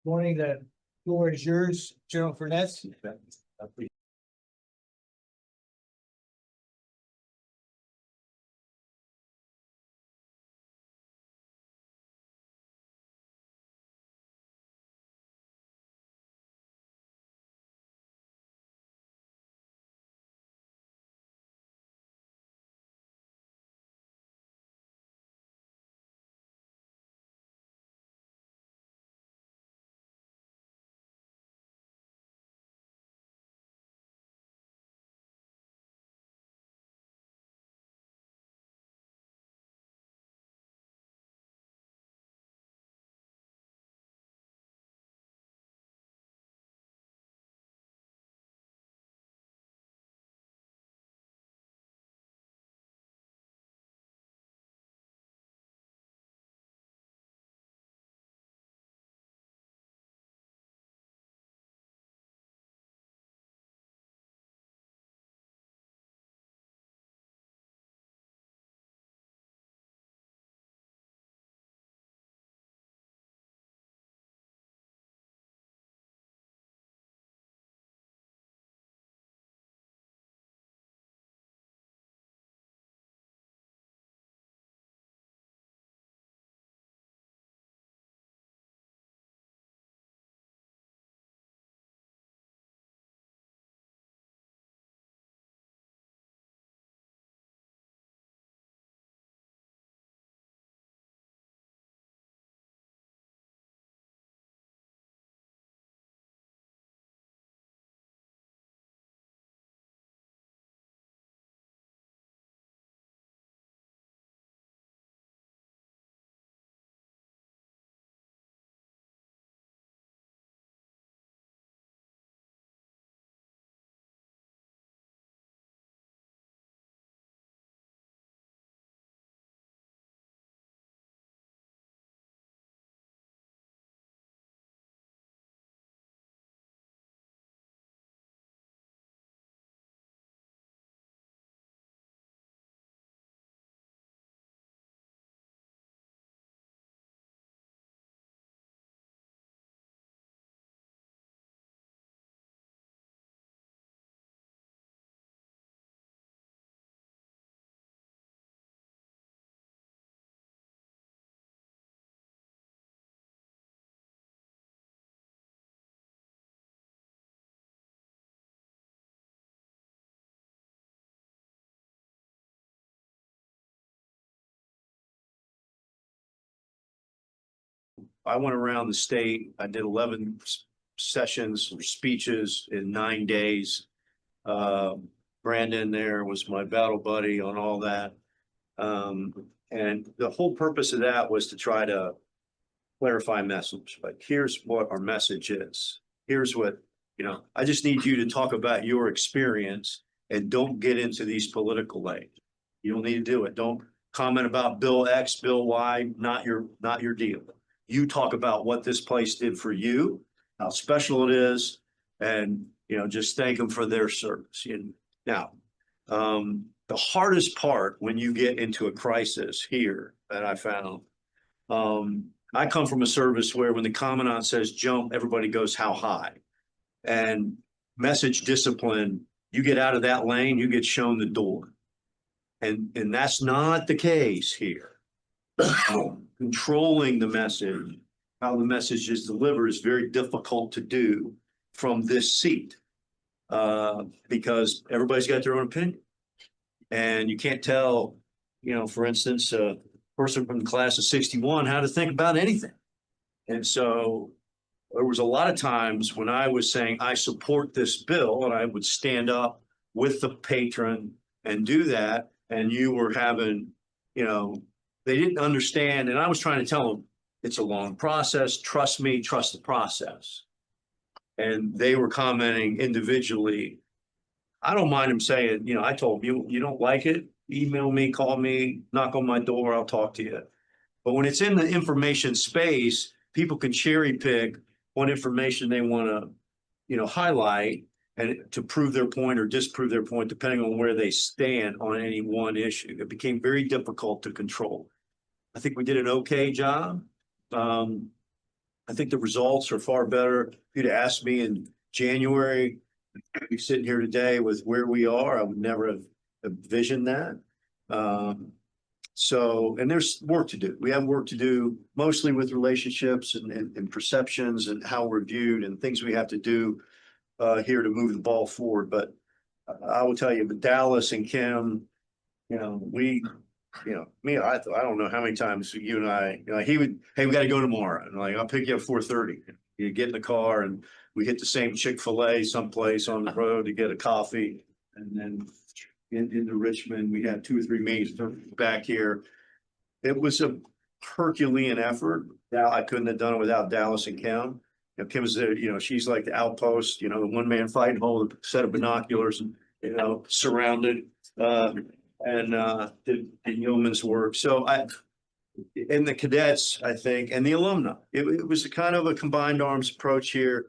Morning, the floor is yours, General Furness. I went around the state. I did 11 sessions or speeches in 9 days. Brandon there was my battle buddy on all that. And the whole purpose of that was to try to clarify message. Like, here's what our message is. Here's what, I just need you to talk about your experience and don't get into these political lanes. You don't need to do it. Don't comment about Bill X, Bill Y, not your deal. You talk about what this place did for you, how special it is, and just thank them for their service. Now, the hardest part when you get into a crisis here that I found, I come from a service where when the commandant says jump, everybody goes how high. And message discipline, you get out of that lane, you get shown the door. And that's not the case here. Controlling the message, how the message is delivered, is very difficult to do from this seat, because everybody's got their own opinion. And you can't tell, for instance, a person from the class of 61 how to think about anything. And so there was a lot of times when I was saying, I support this bill, and I would stand up with the patron and do that. And you were having, they didn't understand. And I was trying to tell them, it's a long process. Trust me, trust the process. And they were commenting individually. I don't mind them saying, I told them, you don't like it, email me, call me, knock on my door, I'll talk to you. But when it's in the information space, people can cherry pick what information they want to, highlight, and to prove their point or disprove their point, depending on where they stand on any one issue. It became very difficult to control. I think we did an okay job. I think the results are far better. If you'd asked me in January, we sitting here today with where we are, I would never have envisioned that. So, and there's work to do. We have work to do mostly with relationships and perceptions and how we're viewed and things we have to do here to move the ball forward. But I will tell you, but Dallas and Kim, you know, I don't know how many times you and I, he would, hey, we got to go tomorrow. And like, I'll pick you up 4:30. You get in the car and we hit the same Chick-fil-A someplace on the road to get a coffee. And then into Richmond, we had 2 or 3 meetings back here. It was a Herculean effort. Now I couldn't have done it without Dallas and Kim. Kim's there, she's like the outpost, the one-man fighting hole, a set of binoculars and, surrounded, did yeoman's work. So and the cadets, I think, and the alumni, it was a kind of a combined arms approach here.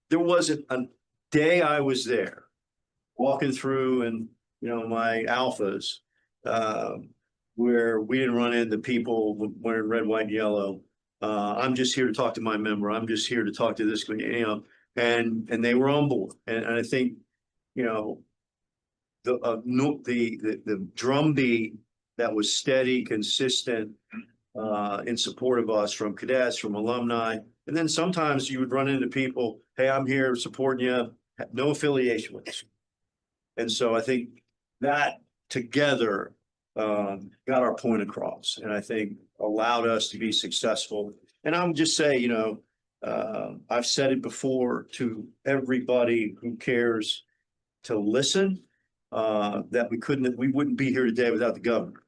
There wasn't a day I was there walking through and, my alphas, where we didn't run into people wearing red, white, and yellow. I'm just here to talk to my member. I'm just here to talk to this, and they were on board. And I think, the drumbeat that was steady, consistent, in support of us from cadets, from alumni. And then sometimes you would run into people, hey, I'm here supporting you, have no affiliation with us. And so I think that together got our point across, and I think allowed us to be successful. And I would just say, I've said it before to everybody who cares to listen, that we wouldn't be here today without the governor.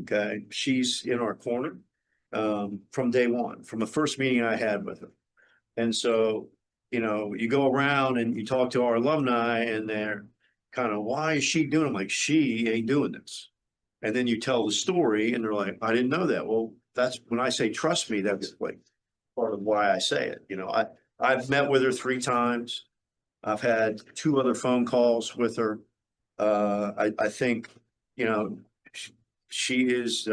Okay, she's in our corner from day one, from the first meeting I had with her. And so, you go around and you talk to our alumni and they're kind of, why is she doing it? I'm like, she ain't doing this. And then you tell the story and they're like, I didn't know that. Well, that's when I say, trust me, that's like part of why I say it. I've met with her 3 times. I've had 2 other phone calls with her. I think, she is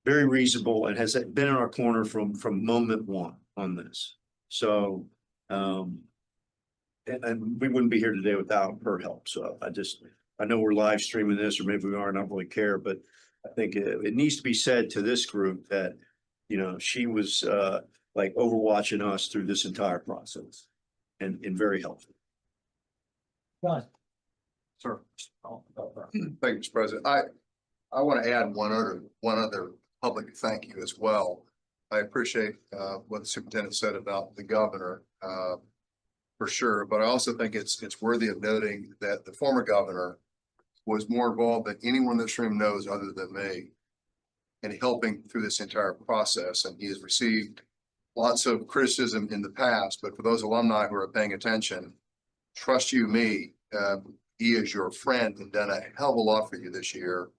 very reasonable and has been in our corner from moment one on this. So, and we wouldn't be here today without her help. So I know we're live streaming this, or maybe we are, and I don't really care, but I think it needs to be said to this group that, she was like overwatching us through this entire process and very helpful. John. Sir. Thank you, Mr. President. I want to add one other public thank you as well. I appreciate what the superintendent said about the governor, for sure, but I also think it's worthy of noting that the former governor was more involved than anyone in this room knows other than me in helping through this entire process. And he has received lots of criticism in the past, but for those alumni who are paying attention, trust you me, he is your friend and done a hell of a lot for you this year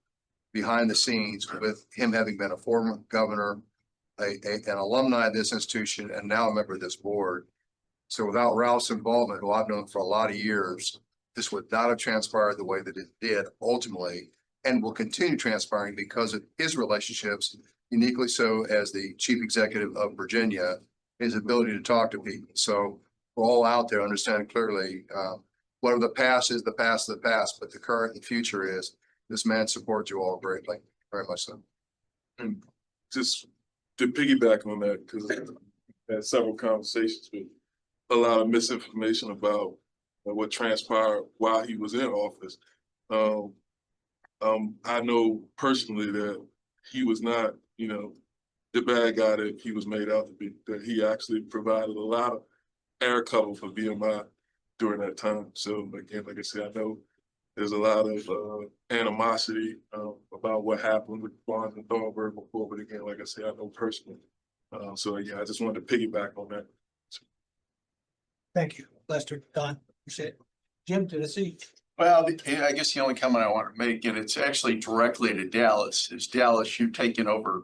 behind the scenes, with him having been a former governor, an alumni of this institution, and now a member of this board. So without Ralph's involvement, who I've known for a lot of years, this would not have transpired the way that it did ultimately, and will continue transpiring because of his relationships, uniquely so as the chief executive of Virginia, his ability to talk to people. So we're all out there understanding clearly, whatever the past is, the past is the past, but the current and future is, this man supports you all greatly, very much so. And just to piggyback on that, because I had several conversations with a lot of misinformation about what transpired while he was in office. I know personally that he was not, the bad guy that he was made out to be, that he actually provided a lot of air cover for VMI during that time. So again, like I said, I know there's a lot of animosity about what happened with Barnes and Thornburg before, but again, like I said, I know personally. So yeah, I just wanted to piggyback on that. Thank you, Lester, Don, appreciate it. Jim, to the seat. Well, I guess the only comment I want to make, and it's actually directly to Dallas, is Dallas, you've taken over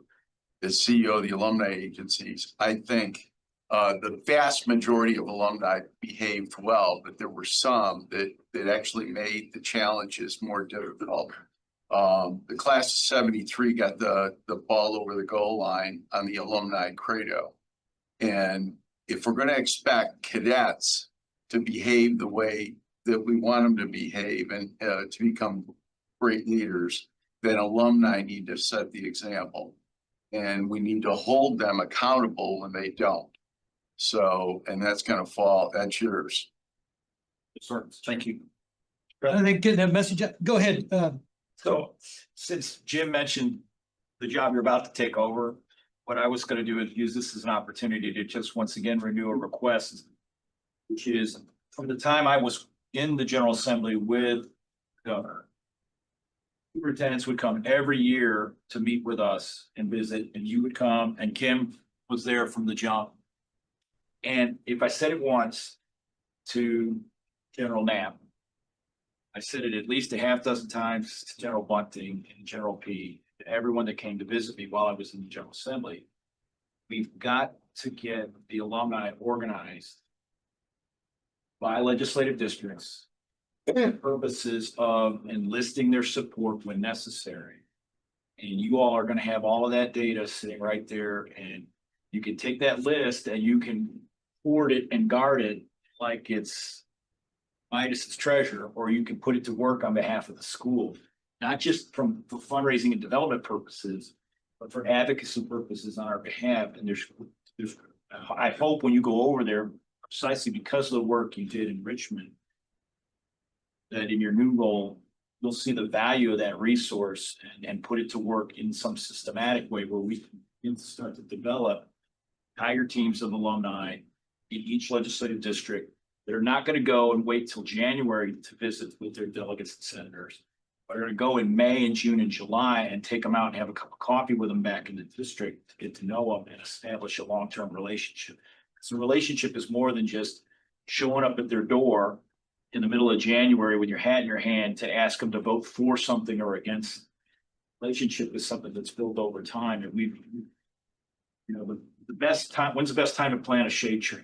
as CEO of the alumni agencies. I think the vast majority of alumni behaved well, but there were some that actually made the challenges more difficult. The class of '73 got the ball over the goal line on the alumni credo. And if we're gonna expect cadets to behave the way that we want them to behave and to become great leaders, then alumni need to set the example. And we need to hold them accountable when they don't. So, and that's that's yours. Sure, thank you. I think getting that message out. Go ahead. So since Jim mentioned the job you're about to take over, what I was gonna do is use this as an opportunity to just once again renew a request, which is from the time I was in the General Assembly with the governor, superintendents would come every year to meet with us and visit, and you would come, and Kim was there from the jump. And if I said it once to General Knapp, I said it at least a half dozen times to General Bunting and General P, to everyone that came to visit me while I was in the General Assembly. We've got to get the alumni organized by legislative districts for purposes of enlisting their support when necessary. And you all are gonna have all of that data sitting right there, and you can take that list and you can hoard it and guard it like it's Midas's treasure, or you can put it to work on behalf of the school, not just for fundraising and development purposes, but for advocacy purposes on our behalf. And there's, I hope when you go over there, precisely because of the work you did in Richmond, that in your new role, you'll see the value of that resource and put it to work in some systematic way where we can start to develop tiger teams of alumni in each legislative district that are not going to go and wait till January to visit with their delegates and senators, but are going to go in May and June and July and take them out and have a cup of coffee with them back in the district to get to know them and establish a long-term relationship. So relationship is more than just showing up at their door in the middle of January with your hat in your hand to ask them to vote for something or against. Relationship is something that's built over time, and we've, you know, the best time, when's the best time to plant a shade tree?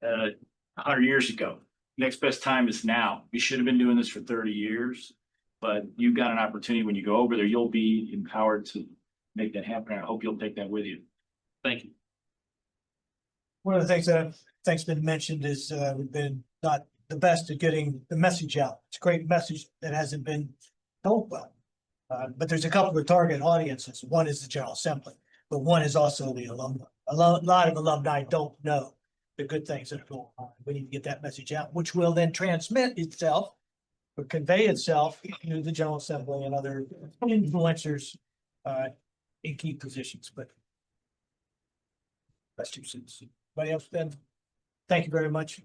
100 years ago. Next best time is now. We should have been doing this for 30 years, but you've got an opportunity when you go over there, you'll be empowered to make that happen. I hope you'll take that with you. Thank you. One of the things that I think's been mentioned is we've been not the best at getting the message out. It's a great message that hasn't been told well. But there's a couple of target audiences. One is the General Assembly, but one is also the alumni. A lot of alumni don't know the good things that are going on. We need to get that message out, which will then transmit itself or convey itself to the General Assembly and other influencers in key positions. But that's 2 cents. Anybody else, Ben? Thank you very much.